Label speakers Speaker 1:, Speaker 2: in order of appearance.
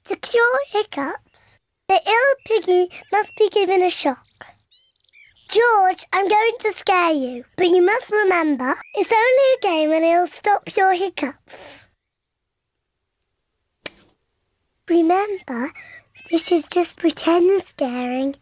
Speaker 1: To cure hiccups, the ill piggy must be given a shock. George, I'm going to scare you, but you must remember, it's only a game and it'll stop your hiccups. Remember, this is just pretend scaring.